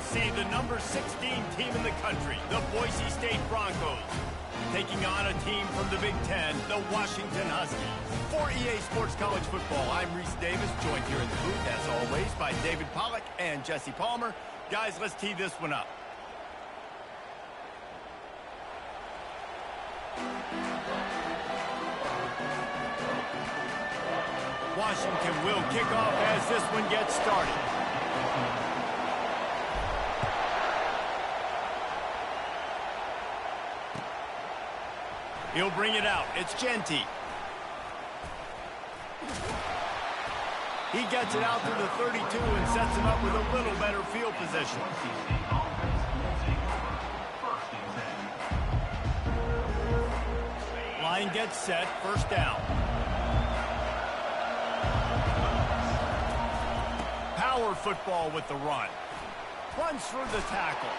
see the number 16 team in the country, the Boise State Broncos, taking on a team from the Big Ten, the Washington Huskies. For EA Sports College Football, I'm Reese Davis, joined here in the booth, as always, by David Pollack and Jesse Palmer. Guys, let's tee this one up. Washington will kick off as this one gets started. He'll bring it out. It's Genty. He gets it out to the 32 and sets him up with a little better field position. Line gets set. First down. Power football with the run. Runs through the tackle.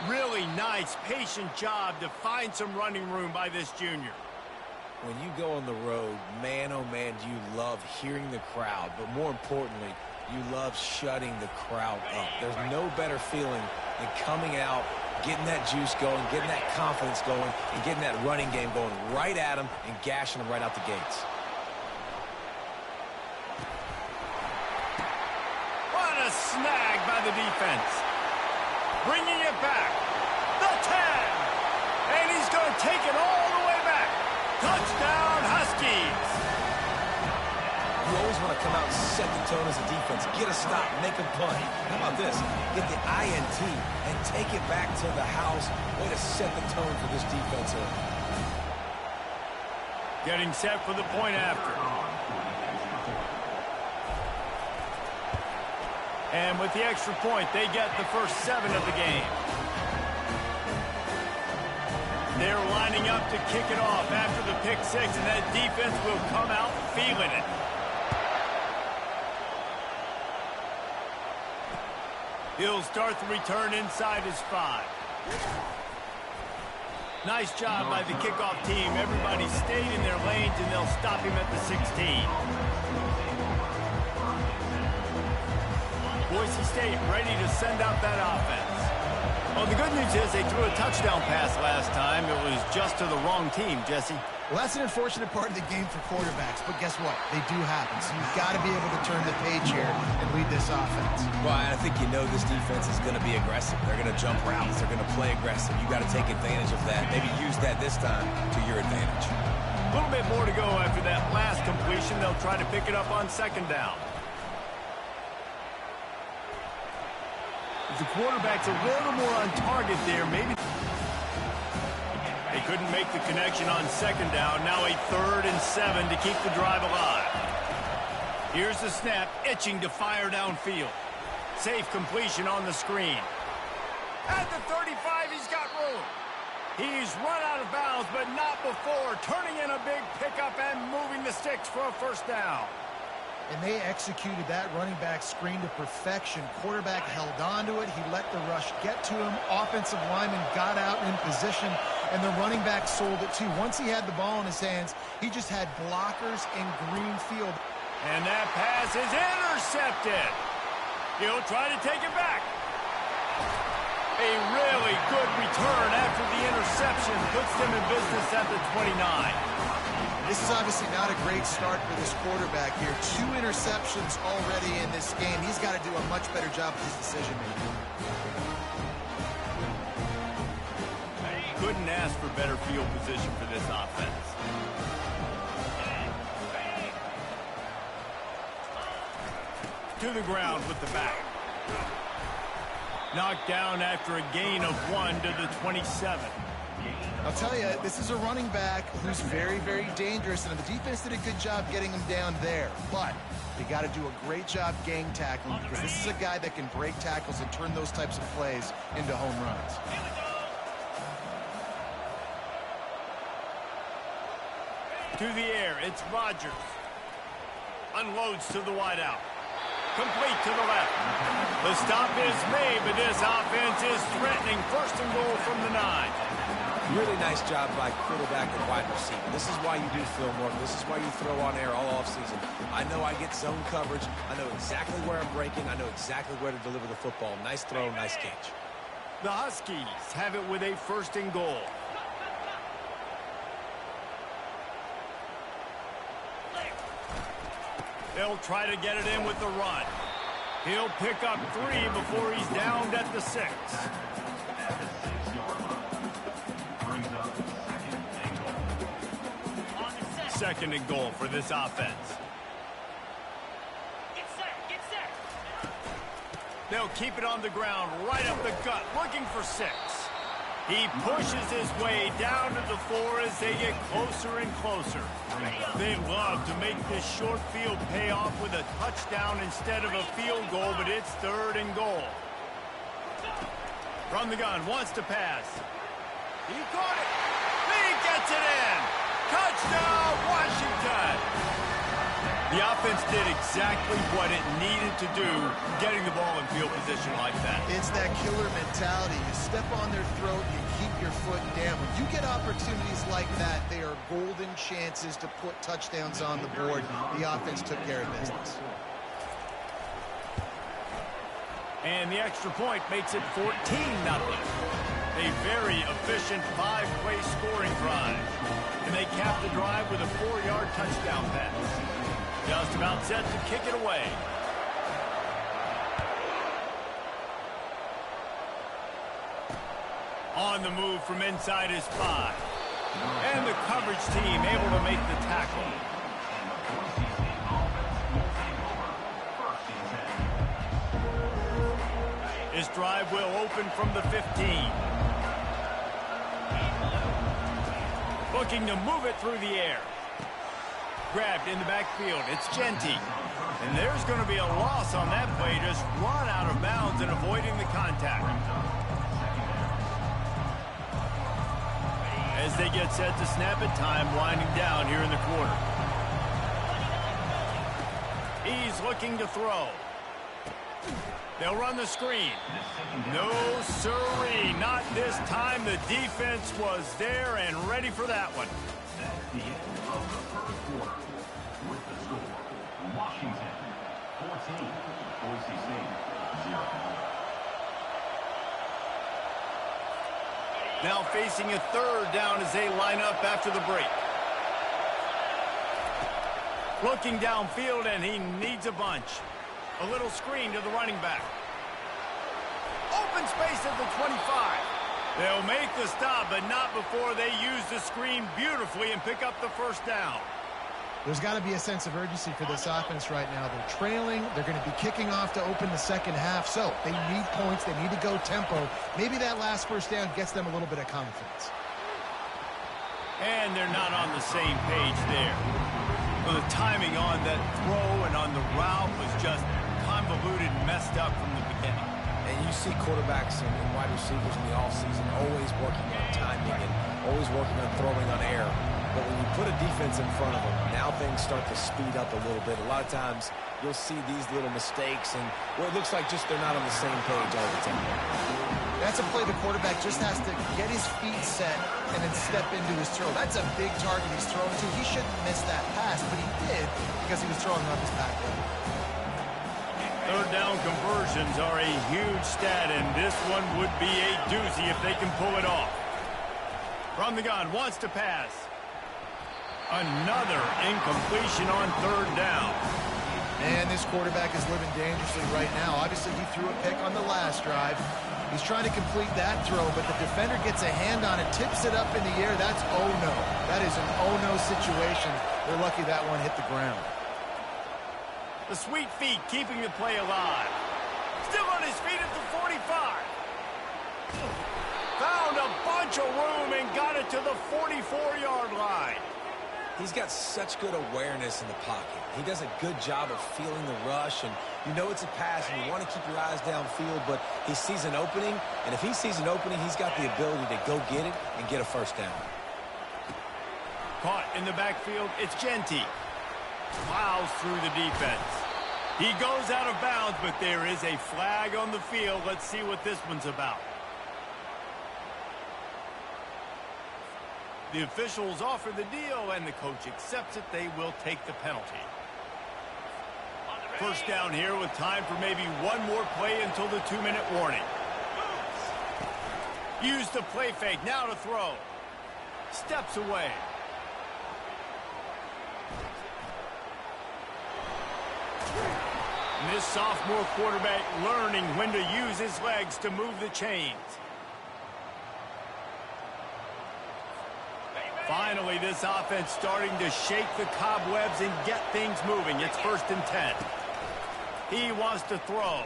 Really nice, patient job to find some running room by this junior. When you go on the road, man, oh man, do you love hearing the crowd. But more importantly, you love shutting the crowd up. There's no better feeling than coming out, getting that juice going, getting that confidence going, and getting that running game going right at them and gashing them right out the gates. What a snag by the defense. Bringing it back. The 10. And he's going to take it all the way back. Touchdown, Huskies. You always want to come out and set the tone as a defense. Get a stop, make a punt. How about this? Get the INT and take it back to the house. Way to set the tone for this defense here. Getting set for the point after. And with the extra point, they get the first 7 of the game. They're lining up to kick it off after the pick 6, and that defense will come out feeling it. He'll start the return inside his 5. Nice job by the kickoff team. Everybody stayed in their lanes, and they'll stop him at the 16. Boise State ready to send out that offense. Well, the good news is they threw a touchdown pass last time. It was just to the wrong team, Jesse. Well, that's an unfortunate part of the game for quarterbacks, but guess what? They do happen, so you've got to be able to turn the page here and lead this offense. Well, I think you know this defense is going to be aggressive. They're going to jump routes. They're going to play aggressive. You got to take advantage of that. Maybe use that this time to your advantage. A little bit more to go after that last completion. They'll try to pick it up on second down. The quarterback's a little more on target there. Maybe they couldn't make the connection on second down. Now a 3rd and 7 to keep the drive alive. Here's the snap, itching to fire downfield. Safe completion on the screen. At the 35, he's got room. He's run out of bounds, but not before turning in a big pickup and moving the sticks for a first down. And they executed that running back screen to perfection. Quarterback held on to it. He let the rush get to him. Offensive lineman got out in position, and the running back sold it too. Once he had the ball in his hands, he just had blockers in green field. And that pass is intercepted. He'll try to take it back. A really good return after the interception puts them in business at the 29. This is obviously not a great start for this quarterback here. 2 interceptions already in this game. He's got to do a much better job with his decision-making. Couldn't ask for better field position for this offense. To the ground with the back. Knocked down after a gain of 1 to the 27. I'll tell you, this is a running back who's very, very dangerous, and the defense did a good job getting him down there. But they got to do a great job gang tackling, because this is a guy that can break tackles and turn those types of plays into home runs. To the air, it's Rodgers. Unloads to the wideout. Complete to the left. The stop is made, but this offense is threatening. First and goal from the 9. Really nice job by quarterback and wide receiver. This is why you do film work. This is why you throw on air all offseason. I know I get zone coverage. I know exactly where I'm breaking. I know exactly where to deliver the football. Nice throw, nice catch. The Huskies have it with a 1st and goal. They'll try to get it in with the run. He'll pick up 3 before he's downed at the 6. 2nd and goal for this offense. Get set. They'll keep it on the ground, right up the gut, looking for 6. He pushes his way down to the floor as they get closer and closer. They love to make this short field pay off with a touchdown instead of a field goal, but it's 3rd and goal. From the gun, wants to pass. He caught it. He gets it in. Touchdown, Washington. The offense did exactly what it needed to do, getting the ball in field position like that. It's that killer mentality. You step on their throat, you keep your foot down. When you get opportunities like that, they are golden chances to put touchdowns on the board. The offense took care of business. And the extra point makes it 14-0. A very efficient 5-play scoring drive. And they cap the drive with a 4-yard touchdown pass. Just about set to kick it away. On the move from inside his 5. And the coverage team able to make the tackle. This drive will open from the 15. Looking to move it through the air. Grabbed in the backfield. It's Genty. And there's going to be a loss on that play. Just run out of bounds and avoiding the contact. As they get set to snap it, time winding down here in the quarter. He's looking to throw. They'll run the screen. No, sirree. Not this time. The defense was there and ready for that one. The end of the first quarter with the score. Washington 14, Boise State 0. Now facing a 3rd down as they line up after the break. Looking downfield, and he needs a bunch. A little screen to the running back. Open space at the 25. They'll make the stop, but not before they use the screen beautifully and pick up the 1st down. There's got to be a sense of urgency for this offense right now. They're trailing. They're going to be kicking off to open the 2nd half. So they need points. They need to go tempo. Maybe that last 1st down gets them a little bit of confidence. And they're not on the same page there. Well, the timing on that throw and on the route was just convoluted and messed up from the beginning. And you see quarterbacks and wide receivers in the offseason always working on timing and always working on throwing on air. But when you put a defense in front of them, now things start to speed up a little bit. A lot of times you'll see these little mistakes and well, it looks like just they're not on the same page all the time. That's a play the quarterback just has to get his feet set and then step into his throw. That's a big target he's throwing to. He shouldn't miss that pass, but he did because he was throwing off his back leg. 3rd down conversions are a huge stat, and this one would be a doozy if they can pull it off. From the gun, wants to pass. Another incompletion on 3rd down. And this quarterback is living dangerously right now. Obviously, he threw a pick on the last drive. He's trying to complete that throw, but the defender gets a hand on it, tips it up in the air. That's oh-no. That is an oh-no situation. They're lucky that one hit the ground. The sweet feet keeping the play alive. Still on his feet at the 45. Found a bunch of room and got it to the 44-yard line. He's got such good awareness in the pocket. He does a good job of feeling the rush, and you know it's a pass, and you want to keep your eyes downfield, but he sees an opening, and if he sees an opening, he's got the ability to go get it and get a 1st down. Caught in the backfield, it's Genty. Plows through the defense. He goes out of bounds, but there is a flag on the field. Let's see what this one's about. The officials offer the deal, and the coach accepts it. They will take the penalty. First down here with time for maybe one more play until the 2-minute warning. Use the play fake. Now to throw. Steps away. And this sophomore quarterback learning when to use his legs to move the chains. Finally, this offense starting to shake the cobwebs and get things moving. It's 1st and 10. He wants to throw.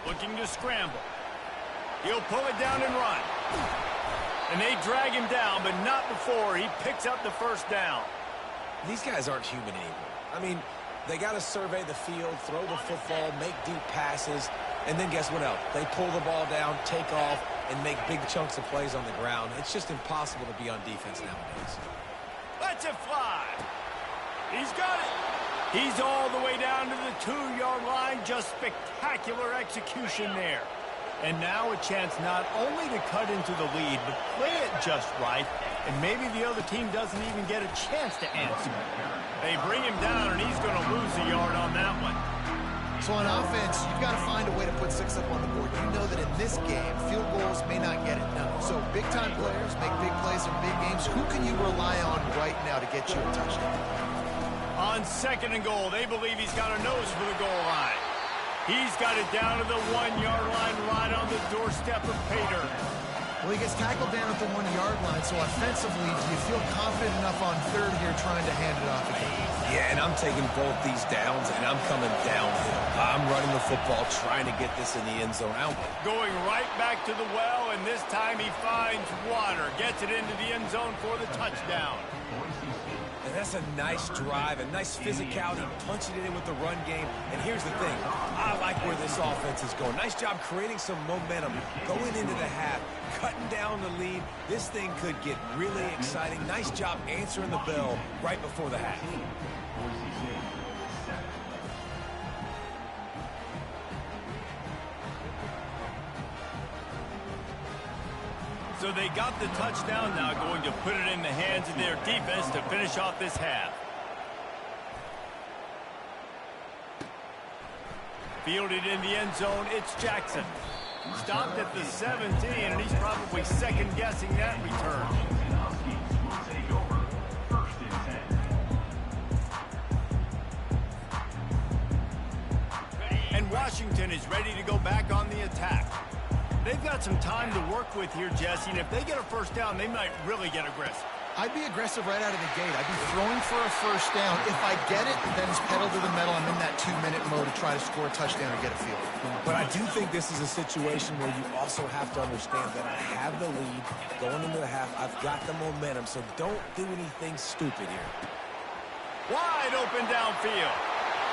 Looking to scramble. He'll pull it down and run. And they drag him down, but not before he picks up the first down. These guys aren't human anymore. I mean, they got to survey the field, throw the football, make deep passes, and then guess what else? They pull the ball down, take off, and make big chunks of plays on the ground. It's just impossible to be on defense nowadays. Lets it fly. He's got it. He's all the way down to the 2-yard line. Just spectacular execution there. And now a chance not only to cut into the lead, but play it just right. And maybe the other team doesn't even get a chance to answer. They bring him down, and he's going to lose a yard on that one. So on offense, you've got to find a way to put 6 up on the board. You know that in this game, field goals may not get it done. So big-time players make big plays in big games. Who can you rely on right now to get you a touchdown? On 2nd and goal, they believe he's got a nose for the goal line. He's got it down to the 1-yard line right on the doorstep of Pater. Well, he gets tackled down at the 1-yard line, so offensively, do you feel confident enough on 3rd here trying to hand it off again? Yeah, and I'm taking both these downs, and I'm coming downhill. I'm running the football, trying to get this in the end zone. Going right back to the well, and this time he finds water. Gets it into the end zone for the touchdown. And that's a nice drive, a nice physicality, punching it in with the run game. And here's the thing. I like where this offense is going. Nice job creating some momentum, going into the half, cutting down the lead. This thing could get really exciting. Nice job answering the bell right before the half. So they got the touchdown, now going to put it in the hands of their defense to finish off this half. Fielded in the end zone, it's Jackson. Stopped at the 17, and he's probably second-guessing that return. And Washington is ready to go back on the attack. They've got some time to work with here, Jesse, and if they get a first down, they might really get aggressive. I'd be aggressive right out of the gate. I'd be throwing for a first down. If I get it, then it's pedal to the metal. I'm in that 2-minute mode to try to score a touchdown or get a field. But I do think this is a situation where you also have to understand that I have the lead going into the half. I've got the momentum, so don't do anything stupid here. Wide open downfield.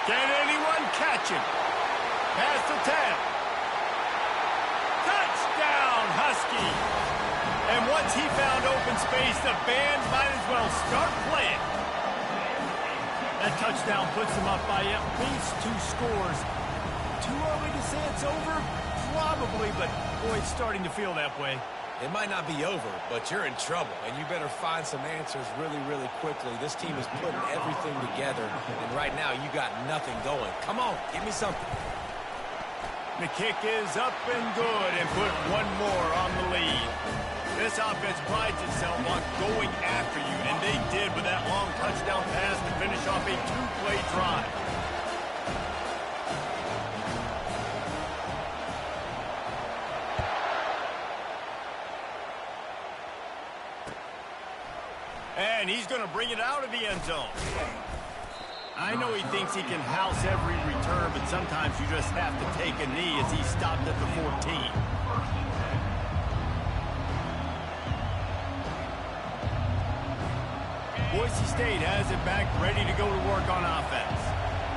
Can anyone catch him? Past the 10. Touchdown, Husky. And once he found open space, the band might as well start playing. That touchdown puts them up by at least 2 scores. Too early to say it's over? Probably, but boy, it's starting to feel that way. It might not be over, but you're in trouble, and you better find some answers really, really quickly. This team is putting everything together, and right now you got nothing going. Come on, give me something. The kick is up and good and put one more on the lead. This offense prides itself on going after you, and they did with that long touchdown pass to finish off a 2-play drive. And he's going to bring it out of the end zone. I know he thinks he can house every return, but sometimes you just have to take a knee as he stopped at the 14. Boise State has it back, ready to go to work on offense.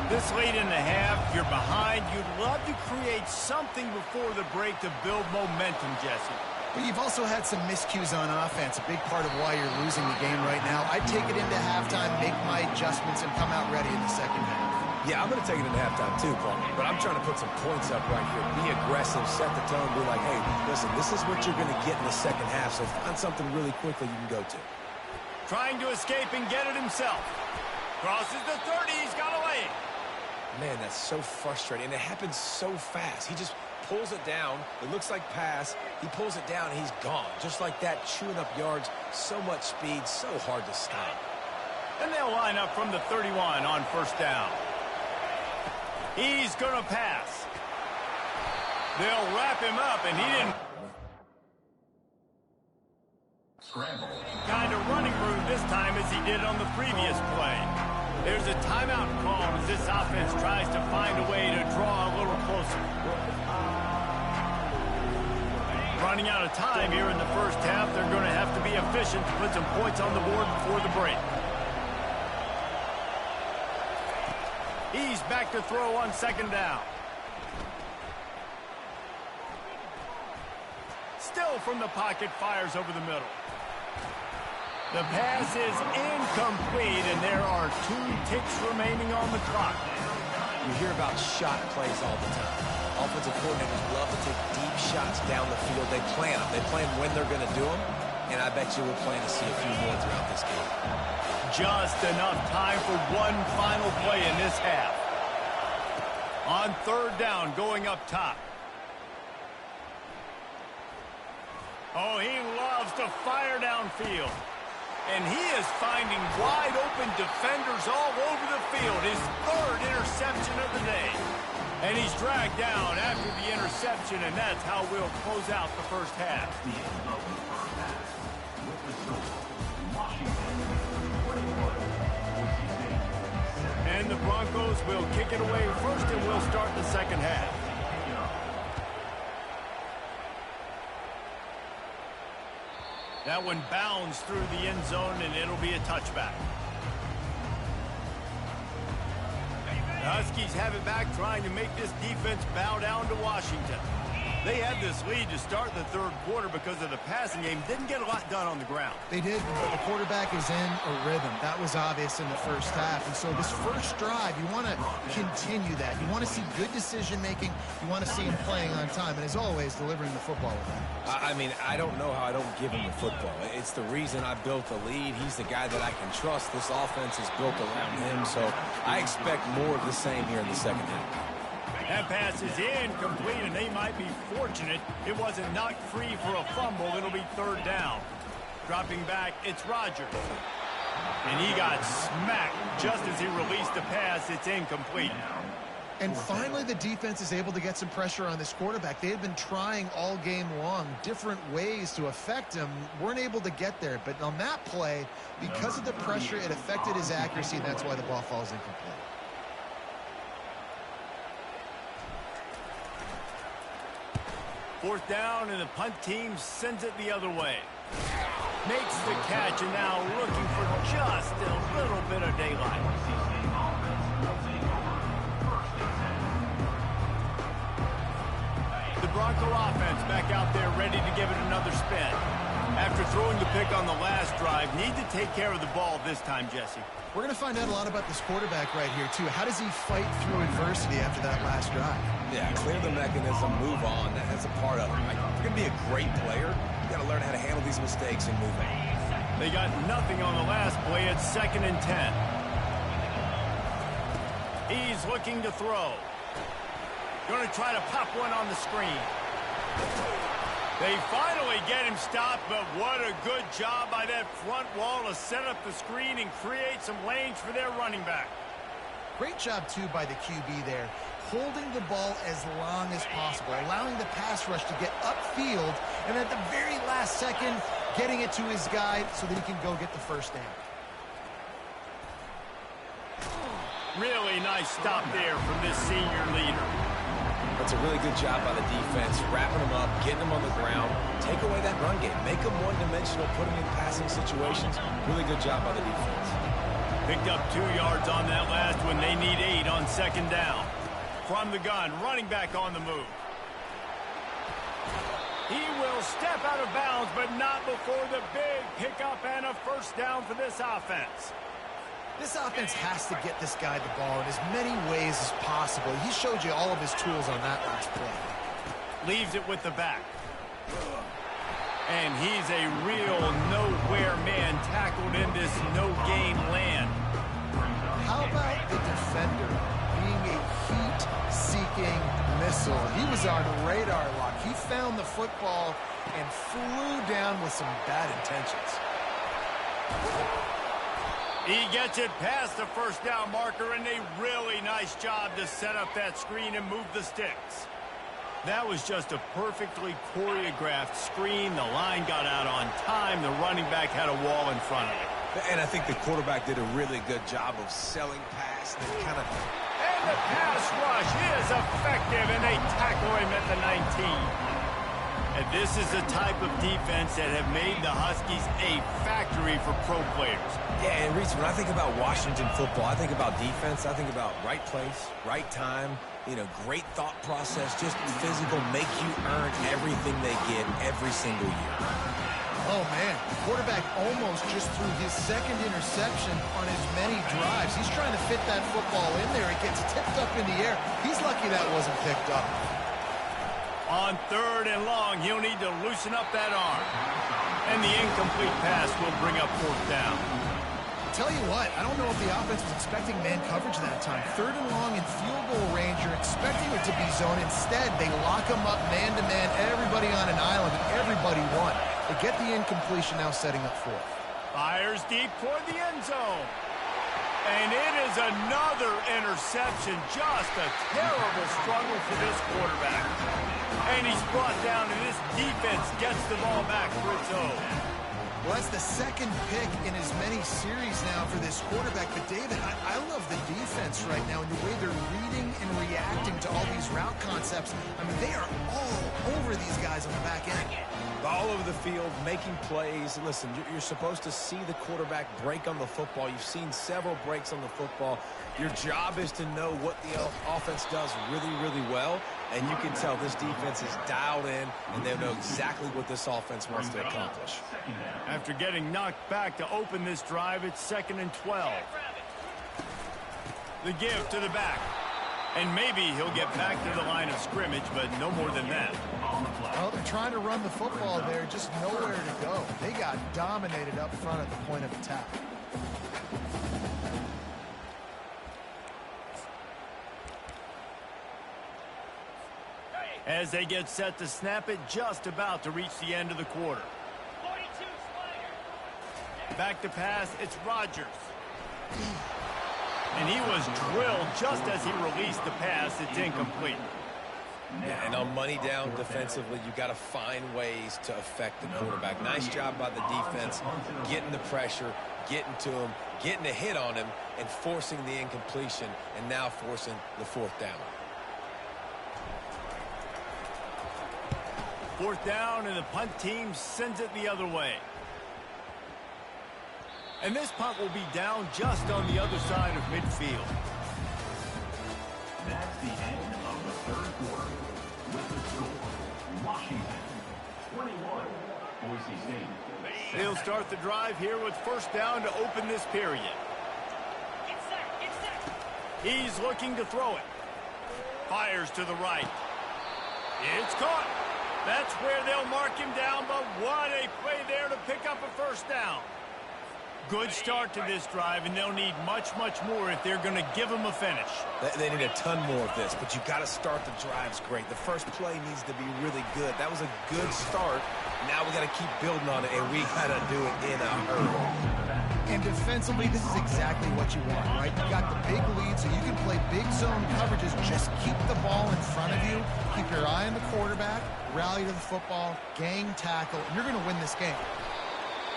This late in the half, you're behind. You'd love to create something before the break to build momentum, Jesse. But you've also had some miscues on offense, a big part of why you're losing the game right now. I'd take it into halftime, make my adjustments, and come out ready in the second half. Yeah, I'm going to take it into halftime too, Paul. But I'm trying to put some points up right here. Be aggressive, set the tone, be like, hey, listen, this is what you're going to get in the second half, so find something really quickly you can go to. Trying to escape and get it himself. Crosses the 30. He's got away. Man, that's so frustrating. And it happens so fast. He just pulls it down. It looks like pass. He pulls it down, and he's gone. Just like that, chewing up yards. So much speed, so hard to stop. And they'll line up from the 31 on first down. He's going to pass. They'll wrap him up, and he didn't. Scramble. Kind of running room this time as he did on the previous play. There's a timeout called as this offense tries to find a way to draw a little closer. Running out of time here in the first half, they're going to have to be efficient to put some points on the board before the break. He's back to throw on second down. Still from the pocket, fires over the middle. The pass is incomplete, and there are 2 ticks remaining on the clock. You hear about shot plays all the time. Offensive coordinators love to take deep shots down the field. They plan them. They plan when they're going to do them, and I bet you we'll plan to see a few more throughout this game. Just enough time for one final play in this half. On third down, going up top. Oh, he loves to fire downfield. And he is finding wide-open defenders all over the field. His 3rd interception of the day. And he's dragged down after the interception, and that's how we'll close out the first half. The end of the first half. With the score, Washington 21, Boise State 7. And the Broncos will kick it away first, and we'll start the second half. That one bounds through the end zone, and it'll be a touchback. The Huskies have it back, trying to make this defense bow down to Washington. They had this lead to start the third quarter because of the passing game. Didn't get a lot done on the ground. They did, but the quarterback is in a rhythm. That was obvious in the first half. And so this first drive, you want to continue that. You want to see good decision-making. You want to see him playing on time. And as always, delivering the football with that. I mean, I don't know how I don't give him the football. It's the reason I built the lead. He's the guy that I can trust. This offense is built around him. So I expect more of the same here in the second half. That pass is incomplete, and they might be fortunate it wasn't knocked free for a fumble. It'll be third down. Dropping back, it's Rodgers. And he got smacked just as he released the pass. It's incomplete. And finally, the defense is able to get some pressure on this quarterback. They had been trying all game long different ways to affect him. Weren't able to get there. But on that play, because of the pressure, it affected his accuracy, and that's why the ball falls incomplete. Fourth down, and the punt team sends it the other way. Makes the catch, and now looking for just a little bit of daylight. The Bronco offense back out there ready to give it another spin. After throwing the pick on the last drive, need to take care of the ball this time, Jesse. We're going to find out a lot about this quarterback right here, too. How does he fight through adversity after that last drive? Yeah, clear the mechanism, move on. That's a part of it. Right? If you're going to be a great player, you got to learn how to handle these mistakes and move on. They got nothing on the last play. It's 2nd and 10. He's looking to throw. Going to try to pop one on the screen. They finally get him stopped, but what a good job by that front wall to set up the screen and create some lanes for their running back. Great job, too, by the QB there. Holding the ball as long as possible, allowing the pass rush to get upfield, and at the very last second, getting it to his guy so that he can go get the first down. Really nice stop there from this senior leader. That's a really good job by the defense, wrapping them up, getting them on the ground, take away that run game, make them one-dimensional, put them in passing situations. Really good job by the defense. Picked up 2 yards on that last one. They need 8 on second down. From the gun, running back on the move. He will step out of bounds, but not before the big pickup and a first down for this offense. This offense has to get this guy the ball in as many ways as possible. He showed you all of his tools on that last play. Leaves it with the back. And he's a real nowhere man tackled in this no-gain land. How about the defender being a heat-seeking missile? He was on radar lock. He found the football and flew down with some bad intentions. He gets it past the first down marker, and a really nice job to set up that screen and move the sticks. That was just a perfectly choreographed screen. The line got out on time. The running back had a wall in front of him. And I think the quarterback did a really good job of selling past and kind of... And the pass rush is effective, and they tackle him at the 19. And this is the type of defense that have made the Huskies a factory for pro players. Yeah, and Reese, when I think about Washington football, I think about defense. I think about right place, right time, great thought process, just physical, make you earn everything they get every single year. Oh, man. Quarterback almost just threw his second interception on as many drives. He's trying to fit that football in there. It gets tipped up in the air. He's lucky that wasn't picked up. On 3rd and long, he'll need to loosen up that arm. And the incomplete pass will bring up 4th down. Tell you what, I don't know if the offense was expecting man coverage that time. 3rd and long in field goal range, you're expecting it to be zone. Instead, they lock them up man-to-man, everybody on an island, and everybody won. They get the incompletion, now setting up 4th. Fires deep toward the end zone. And it is another interception. Just a terrible struggle for this quarterback. And he's brought down, and this defense gets the ball back for its own. Well, that's the second pick in as many series now for this quarterback. But, David, I love the defense right now and the way they're reading and reacting to all these route concepts. I mean, they are all over these guys on the back end. All over the field, making plays. Listen, you're supposed to see the quarterback break on the football. You've seen several breaks on the football. Your job is to know what the offense does really, really well. And you can tell this defense is dialed in, and they know exactly what this offense wants to accomplish. After getting knocked back to open this drive, it's 2nd and 12. The give to the back. And maybe he'll get back to the line of scrimmage, but no more than that. Well, they're trying to run the football there, just nowhere to go. They got dominated up front at the point of attack. As they get set to snap it, just about to reach the end of the quarter. Back to pass, it's Rodgers. And he was drilled just as he released the pass. It's incomplete. Yeah, and on money down defensively, you got to find ways to affect the quarterback. Nice job by the defense, getting the pressure, getting to him, getting a hit on him, and forcing the incompletion, and now forcing the 4th down. 4th down, and the punt team sends it the other way. And this punt will be down just on the other side of midfield. That's the end of the 3rd quarter. With the score, Washington 21, Boise State. They'll start the drive here with 1st down to open this period. He's looking to throw it. Fires to the right. It's caught. That's where they'll mark him down, but what a play there to pick up a 1st down. Good start to this drive, and they'll need much, much more if they're going to give him a finish. They need a ton more of this, but you got to start the drives great. The first play needs to be really good. That was a good start. Now we got to keep building on it, and we got to do it in a hurry. And defensively, this is exactly what you want, right? You got the big lead, so you can play big zone coverages. Just keep the ball in front of you. Keep your eye on the quarterback, rally to the football, gang tackle, and you're going to win this game.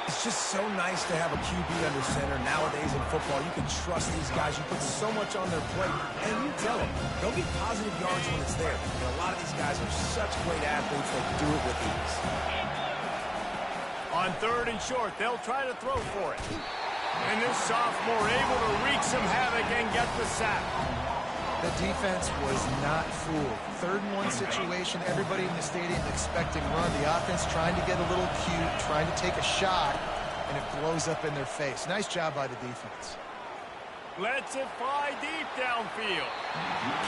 It's just so nice to have a QB under center. Nowadays in football, you can trust these guys. You put so much on their plate, and you tell them, go get positive yards when it's there. And a lot of these guys are such great athletes, they do it with ease. On 3rd and short, they'll try to throw for it. And this sophomore able to wreak some havoc and get the sack. The defense was not fooled. 3rd and 1 situation, everybody in the stadium expecting run. The offense trying to get a little cute, trying to take a shot, and it blows up in their face. Nice job by the defense. Lets it fly deep downfield.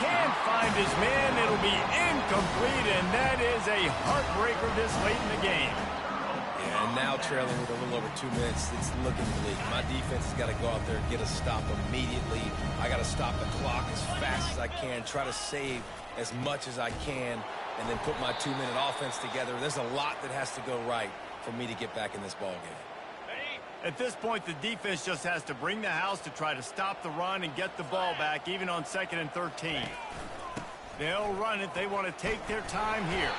Can't find his man. It'll be incomplete, and that is a heartbreaker this late in the game. Yeah, and now trailing with a little over 2 minutes, it's looking bleak. My defense has got to go out there and get a stop immediately. I got to stop the clock as fast as I can, try to save as much as I can, and then put my 2-minute offense together. There's a lot that has to go right for me to get back in this ball game. At this point, the defense just has to bring the house to try to stop the run and get the ball back, even on 2nd and 13. They'll run it. They want to take their time here.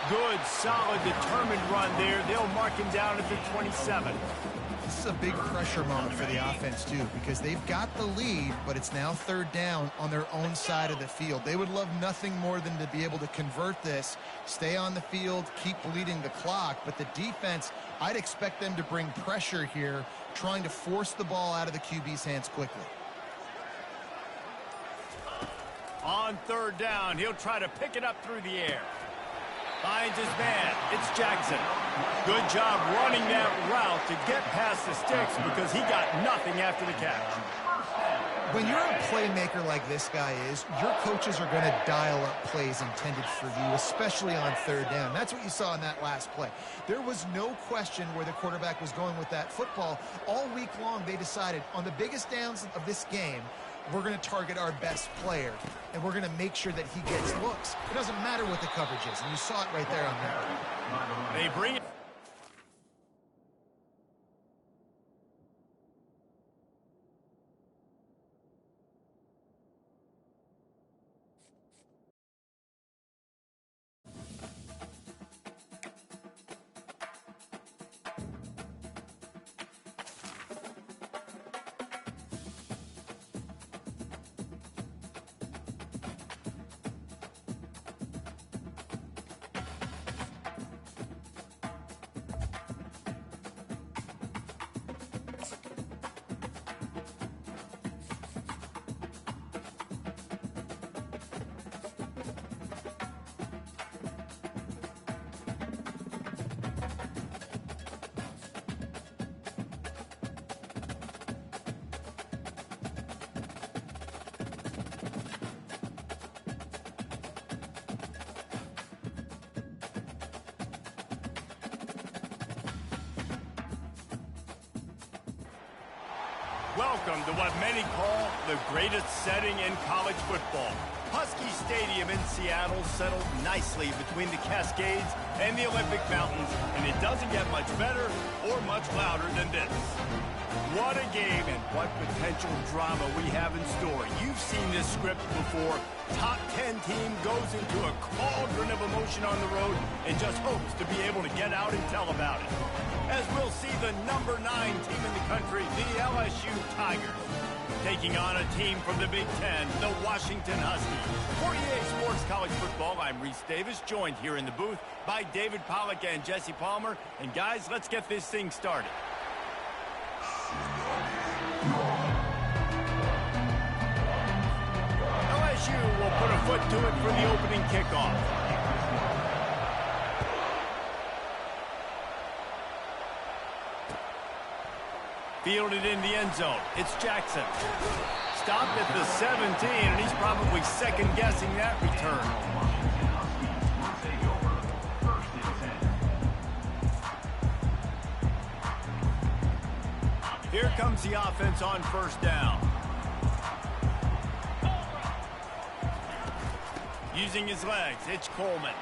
Good, solid, determined run there. They'll mark him down at the 27. This is a big pressure moment for the offense, too, because they've got the lead, but it's now 3rd down on their own side of the field. They would love nothing more than to be able to convert this, stay on the field, keep bleeding the clock. But the defense, I'd expect them to bring pressure here, trying to force the ball out of the QB's hands quickly. On 3rd down, he'll try to pick it up through the air. Finds his man. It's Jackson. Good job running that route to get past the sticks because he got nothing after the catch. When you're a playmaker like this guy is, your coaches are going to dial up plays intended for you, especially on 3rd down. That's what you saw in that last play. There was no question where the quarterback was going with that football. All week long, they decided on the biggest downs of this game, we're going to target our best player, and we're going to make sure that he gets looks. It doesn't matter what the coverage is, and you saw it right there on that one. They bring it. Welcome to what many call the greatest setting in college football. Husky Stadium in Seattle settled nicely between the Cascades and the Olympic Mountains, and it doesn't get much better or much louder than this. What a game and what potential drama we have in store. You've seen this script before. Top 10 team goes into a cauldron of emotion on the road and just hopes to be able to get out and tell about it. As we'll see the number 9 team in the country, the LSU Tigers, taking on a team from the Big Ten, the Washington Huskies. For EA Sports College Football, I'm Reese Davis, joined here in the booth by David Pollack and Jesse Palmer. And guys, let's get this thing started. LSU will put a foot to it for the opening kickoff. Fielded in the end zone. It's Jackson. Stopped at the 17, and he's probably second-guessing that return. Here comes the offense on 1st down. Using his legs, it's Coleman.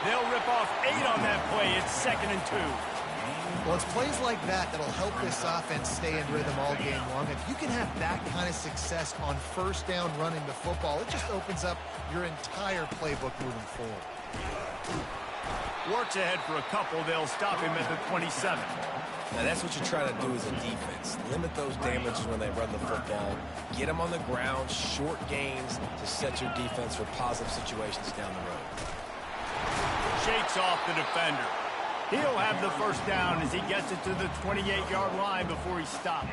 They'll rip off 8 on that play. It's 2nd and 2. Well, it's plays like that that'll help this offense stay in rhythm all game long. If you can have that kind of success on 1st down running the football, it just opens up your entire playbook moving forward. Works ahead for a couple. They'll stop him at the 27. Now, that's what you try to do as a defense. Limit those damages when they run the football. Get them on the ground, short gains to set your defense for positive situations down the road. Shakes off the defender. He'll have the 1st down as he gets it to the 28-yard line before he's stopped.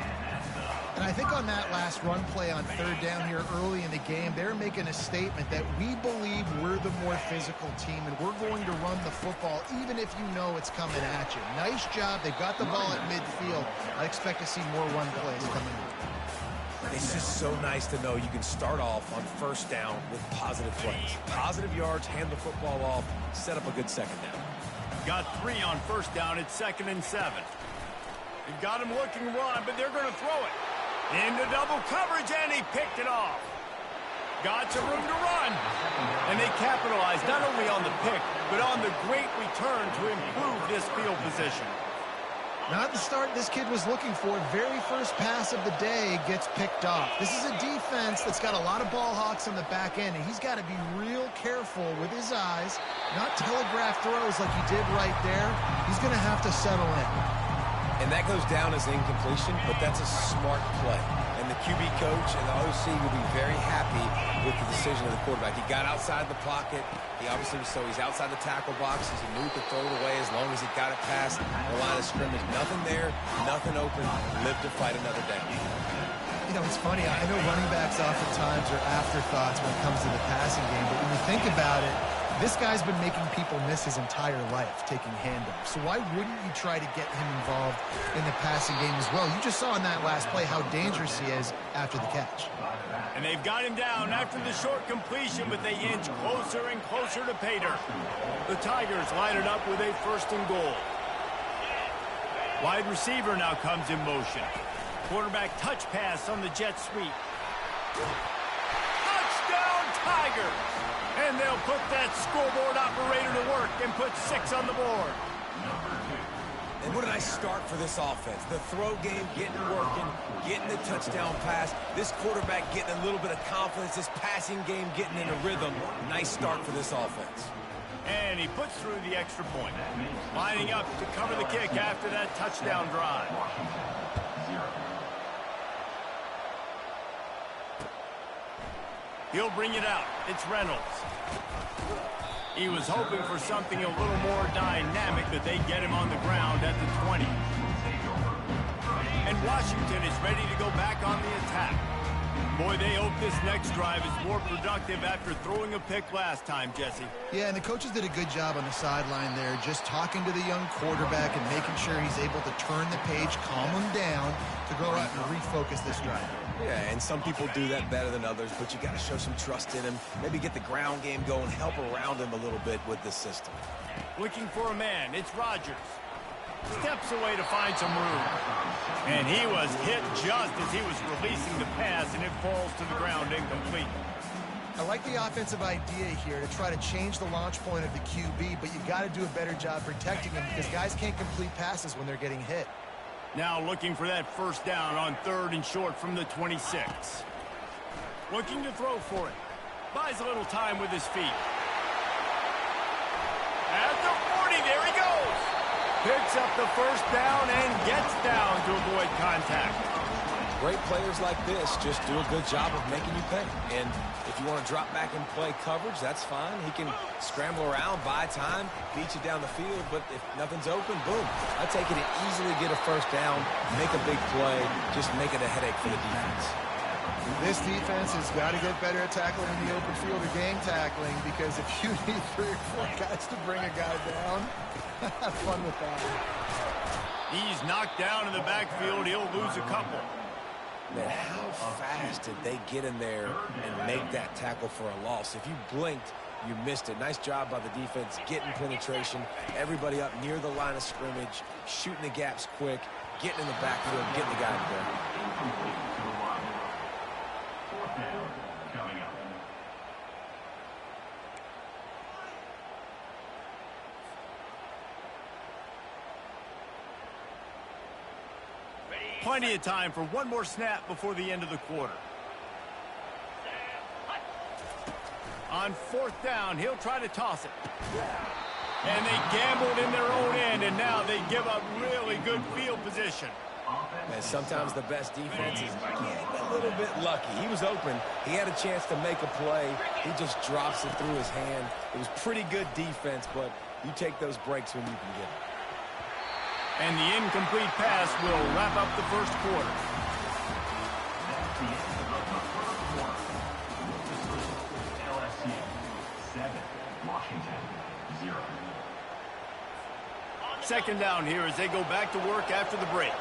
And I think on that last run play on 3rd down here early in the game, they're making a statement that we believe we're the more physical team and we're going to run the football even if you know it's coming at you. Nice job. They've got the ball at midfield. I expect to see more run plays coming in. It's just so nice to know you can start off on 1st down with positive plays. Positive yards, hand the football off, set up a good 2nd down. got 3 on first down at 2nd and 7. They've got him looking run, but they're going to throw it. Into double coverage, and he picked it off. Got some room to run. And they capitalized not only on the pick, but on the great return to improve this field position. Not the start this kid was looking for. Very first pass of the day gets picked off. This is a defense that's got a lot of ball hawks on the back end, and he's got to be real careful with his eyes, not telegraph throws like he did right there. He's going to have to settle in. And that goes down as incompletion, but that's a smart play. And the QB coach and the OC will be very happy with the decision of the quarterback. He got outside the pocket. He obviously was, so he's outside the tackle boxes. He knew he could throw it away as long as he got it past the line of scrimmage. Nothing there, nothing open. Live to fight another day. You know, it's funny. I know running backs oftentimes are afterthoughts when it comes to the passing game, but when you think about it, this guy's been making people miss his entire life taking handoffs. So why wouldn't you try to get him involved in the passing game as well? You just saw in that last play how dangerous he is after the catch. And they've got him down after the short completion, but they inch closer and closer to pay dirt. The Tigers line it up with a 1st and goal. Wide receiver now comes in motion. Quarterback touch pass on the jet sweep. Touchdown Tigers! And they'll put that scoreboard operator to work and put 6 on the board. And what a nice start for this offense. The throw game getting working, getting the touchdown pass. This quarterback getting a little bit of confidence. This passing game getting in a rhythm. Nice start for this offense. And he puts through the extra point. Lining up to cover the kick after that touchdown drive. He'll bring it out. It's Reynolds. He was hoping for something a little more dynamic, but they get him on the ground at the 20. And Washington is ready to go back on the attack. Boy, they hope this next drive is more productive after throwing a pick last time, Jesse. Yeah, and the coaches did a good job on the sideline there, just talking to the young quarterback and making sure he's able to turn the page, calm him down to go out and refocus this drive. Yeah, and some people do that better than others, but you got to show some trust in him. Maybe get the ground game going, help around him a little bit with this system. Looking for a man. It's Rodgers. Steps away to find some room. And he was hit just as he was releasing the pass, and it falls to the ground incomplete. I like the offensive idea here to try to change the launch point of the QB, but you got to do a better job protecting him because guys can't complete passes when they're getting hit. Now looking for that 1st down on 3rd and short from the 26. Looking to throw for it. Buys a little time with his feet. At the 40, there he goes. Picks up the 1st down and gets down to avoid contact. Great players like this just do a good job of making you pay. And if you want to drop back and play coverage, that's fine. He can scramble around, buy time, beat you down the field. But if nothing's open, boom. I take it to easily get a 1st down, make a big play, just make it a headache for the defense. This defense has got to get better at tackling in the open field or game tackling, because if you need 3 or 4 guys to bring a guy down, have fun with that. He's knocked down in the backfield. He'll lose a couple. Man, how fast did they get in there and make that tackle for a loss? If you blinked, you missed it. Nice job by the defense, getting penetration, everybody up near the line of scrimmage, shooting the gaps quick, getting in the backfield, getting the guy in there. 4th down coming up. Plenty of time for one more snap before the end of the quarter. On 4th down, he'll try to toss it. And they gambled in their own end, and now they give up really good field position. And sometimes the best defense is getting a little bit lucky. He was open. He had a chance to make a play. He just drops it through his hand. It was pretty good defense, but you take those breaks when you can get them. And the incomplete pass will wrap up the 1st quarter. That's the end of the 1st quarter. LSU 7, Washington 0. 2nd down here as they go back to work after the break.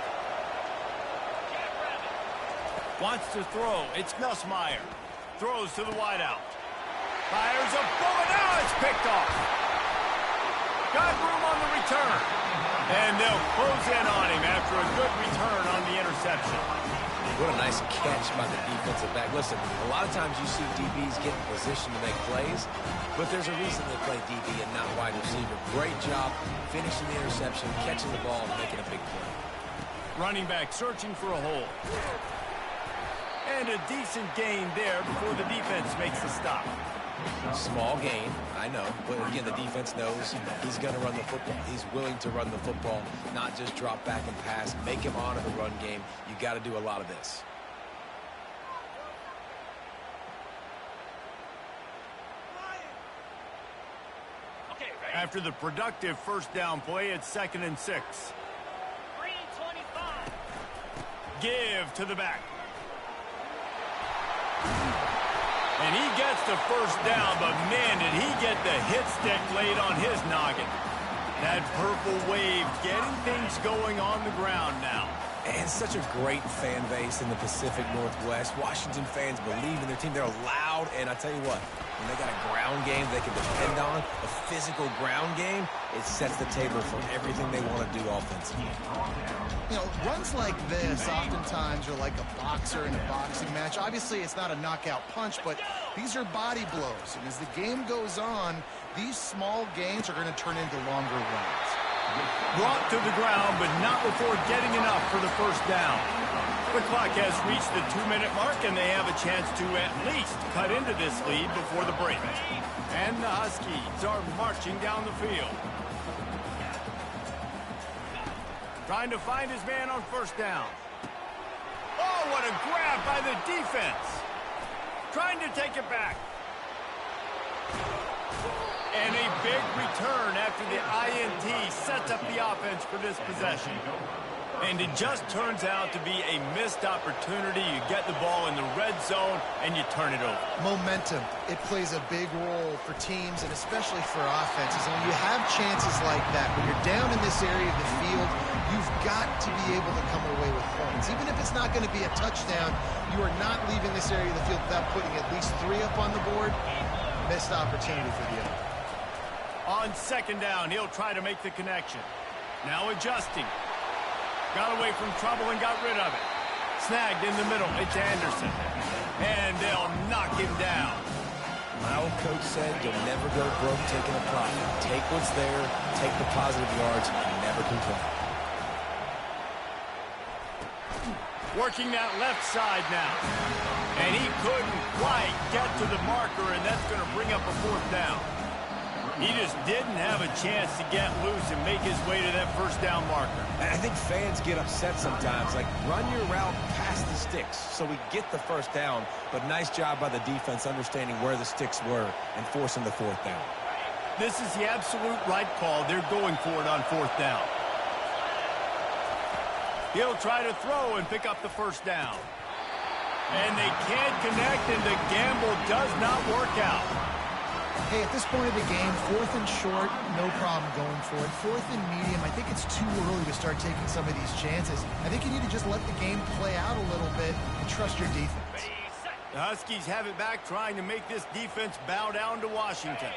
Wants to throw. It's Nussmeier. Throws to the wideout. Fires a bullet. Now it's picked off. Got room on the return. And they'll close in on him after a good return on the interception. What a nice catch by the defensive back. Listen, a lot of times you see DBs get in position to make plays, but there's a reason they play DB and not wide receiver. Great job finishing the interception, catching the ball, and making a big play. Running back searching for a hole. And a decent gain there before the defense makes a stop. Small gain, I know, but again, the defense knows he's going to run the football. He's willing to run the football, not just drop back and pass, make him honor the run game. You got to do a lot of this. After the productive first down play, it's 2nd and 6. Give to the back. And he gets the first down, but man, did he get the hit stick laid on his noggin. That purple wave getting things going on the ground now. And such a great fan base in the Pacific Northwest. Washington fans believe in their team. They're loud, and I tell you what, when they got a ground game they can depend on, a physical ground game, it sets the table for everything they want to do offensively. You know, runs like this oftentimes are like a boxer in a boxing match. Obviously, it's not a knockout punch, but these are body blows. And as the game goes on, these small gains are going to turn into longer runs. Brought to the ground, but not before getting enough for the first down. The clock has reached the 2-minute mark, and they have a chance to at least cut into this lead before the break. And the Huskies are marching down the field. Trying to find his man on first down. Oh, what a grab by the defense. Trying to take it back. And a big return after the INT sets up the offense for this possession. And it just turns out to be a missed opportunity. You get the ball in the red zone, and you turn it over. Momentum, it plays a big role for teams and especially for offenses. And when you have chances like that, when you're down in this area of the field, you've got to be able to come away with points. Even if it's not going to be a touchdown, you are not leaving this area of the field without putting at least 3 up on the board. Missed opportunity for the other. On second down, he'll try to make the connection. Now adjusting. Got away from trouble and got rid of it. Snagged in the middle. It's Anderson. And they'll knock him down. My old coach said you'll never go broke taking a profit. Take what's there, take the positive yards, and never complain. Working that left side now. And he couldn't quite get to the marker, and that's going to bring up a fourth down. He just didn't have a chance to get loose and make his way to that first down marker. I think fans get upset sometimes. Like, run your route past the sticks so we get the first down. But nice job by the defense understanding where the sticks were and forcing the fourth down. This is the absolute right call. They're going for it on fourth down. He'll try to throw and pick up the first down. And they can't connect, and the gamble does not work out. Hey, at this point of the game, 4th and short, no problem going for it. 4th and medium, I think it's too early to start taking some of these chances. I think you need to just let the game play out a little bit and trust your defense. The Huskies have it back, trying to make this defense bow down to Washington.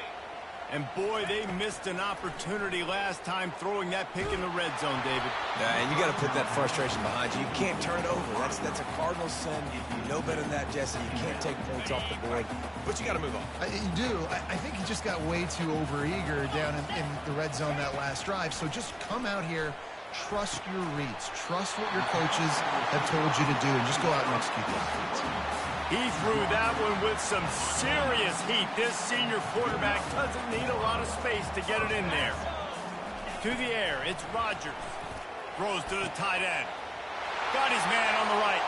And boy, they missed an opportunity last time throwing that pick in the red zone, David. And you got to put that frustration behind you. You can't turn it over. That's a Cardinal sin. You know better than that, Jesse. You can't take points off the board, but you got to move on. You do. I think he just got way too overeager down in the red zone that last drive. So just come out here, trust your reads, trust what your coaches have told you to do, and just go out and execute the offense. He threw that one with some serious heat. This senior quarterback doesn't need a lot of space to get it in there. To the air, it's Rodgers. Throws to the tight end. Got his man on the right.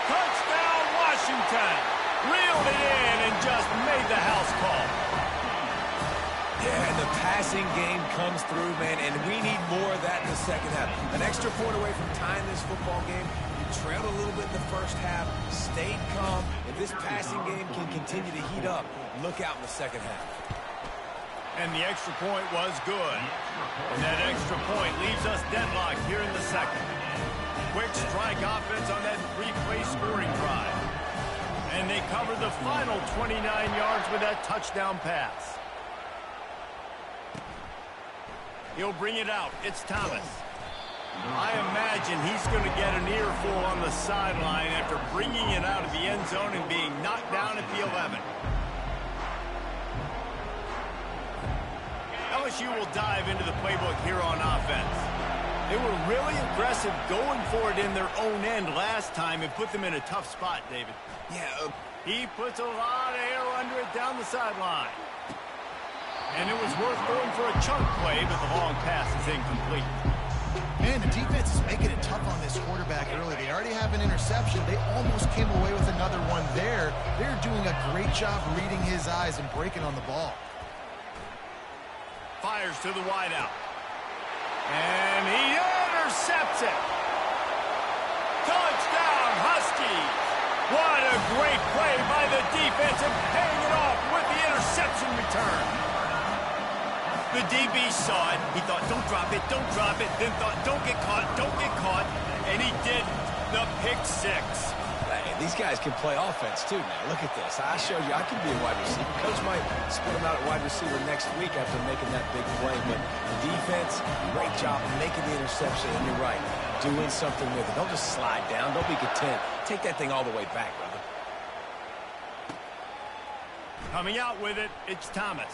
Touchdown, Washington. Reeled it in and just made the house call. Yeah, and the passing game comes through, man, and we need more of that in the second half. An extra point away from tying this football game. You trailed a little bit in the first half, stayed calm. If this passing game can continue to heat up, look out in the second half. And the extra point was good. And that extra point leaves us deadlocked here in the second. Quick strike offense on that 3-play scoring drive. And they cover the final 29 yards with that touchdown pass. He'll bring it out. It's Thomas. I imagine he's going to get an earful on the sideline after bringing it out of the end zone and being knocked down at the 11. LSU will dive into the playbook here on offense. They were really aggressive going for it in their own end last time and put them in a tough spot, David. Yeah, He puts a lot of air under it down the sideline. And it was worth going for a chunk play, but the long pass is incomplete. Man, the defense is making it tough on this quarterback early. They already have an interception. They almost came away with another one there. They're doing a great job reading his eyes and breaking on the ball. Fires to the wideout. And he intercepts it. Touchdown, Huskies. What a great play by the defense and paying it off with the interception return. The DB saw it. He thought, don't drop it, then thought, don't get caught, and he did the pick six. hey, these guys can play offense too, man. Look at this. I showed you I can be a wide receiver. Coach might split him out at wide receiver next week after making that big play, but the defense, great job making the interception, and you're right, doing something with it. Don't just slide down. Don't be content. Take that thing all the way back, brother. Coming out with it, it's Thomas.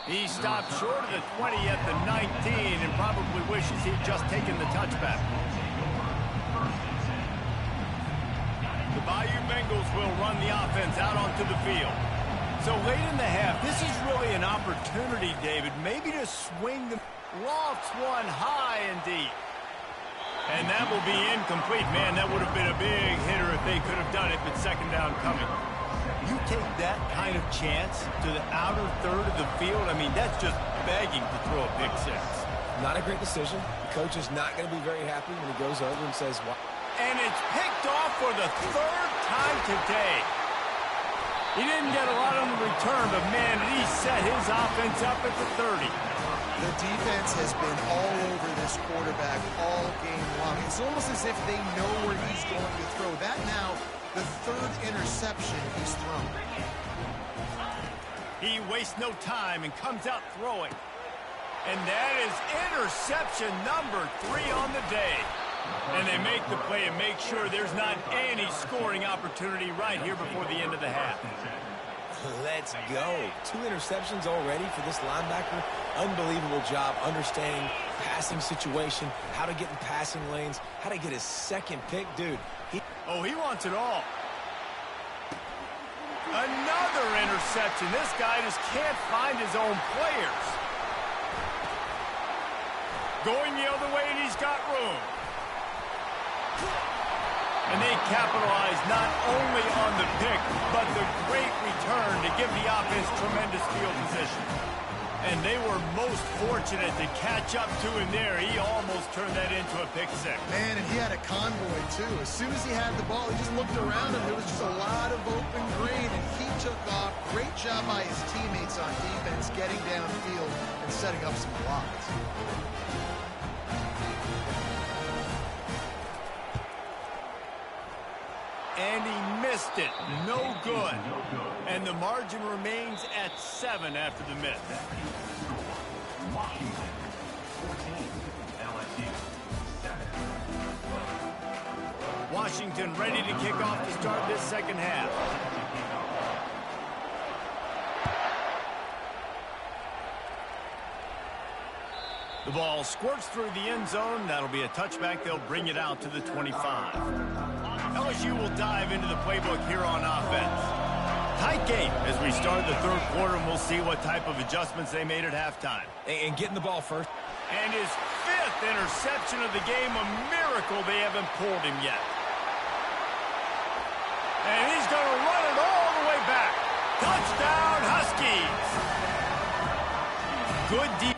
He stopped short of the 20 at the 19 and probably wishes he'd just taken the touchback. The Bayou Bengals will run the offense out onto the field. So late in the half, this is really an opportunity, David, maybe to swing the lofts one high and deep. And that will be incomplete. Man, that would have been a big hitter if they could have done it, but second down coming. You take that kind of chance to the outer third of the field, I mean, that's just begging to throw a pick six. Not a great decision. The coach is not going to be very happy when he goes over and says, what? And it's picked off for the third time today. He didn't get a lot on the return, but, man, he set his offense up at the 30. The defense has been all over this quarterback all game long. It's almost as if they know where he's going to throw. That now, the third interception he's thrown. He wastes no time and comes out throwing. And that is interception number 3 on the day. And they make the play and make sure there's not any scoring opportunity right here before the end of the half. Let's go. 2 interceptions already for this linebacker. Unbelievable job understanding passing situation, how to get in passing lanes, how to get his second pick. Dude, he wants it all. Another interception. This guy just can't find his own players. Going the other way, and he's got room. And they capitalize not only on the pick, but the great return to give the offense tremendous field position. And they were most fortunate to catch up to him there. He almost turned that into a pick six. Man, and he had a convoy, too. As soon as he had the ball, he just looked around him. There was just a lot of open green, and he took off. Great job by his teammates on defense, getting downfield and setting up some blocks. And he missed it. No good. And the margin remains at 7 after the miss. Washington, 14. LSU, 7. Washington ready to kick off to start this second half. The ball squirts through the end zone. That'll be a touchback. They'll bring it out to the 25. LSU will dive into the playbook here on offense. Tight game as we start the third quarter, and we'll see what type of adjustments they made at halftime. and getting the ball first. And his 5th interception of the game, a miracle they haven't pulled him yet. And he's going to run it all the way back. Touchdown, Huskies. Good defense.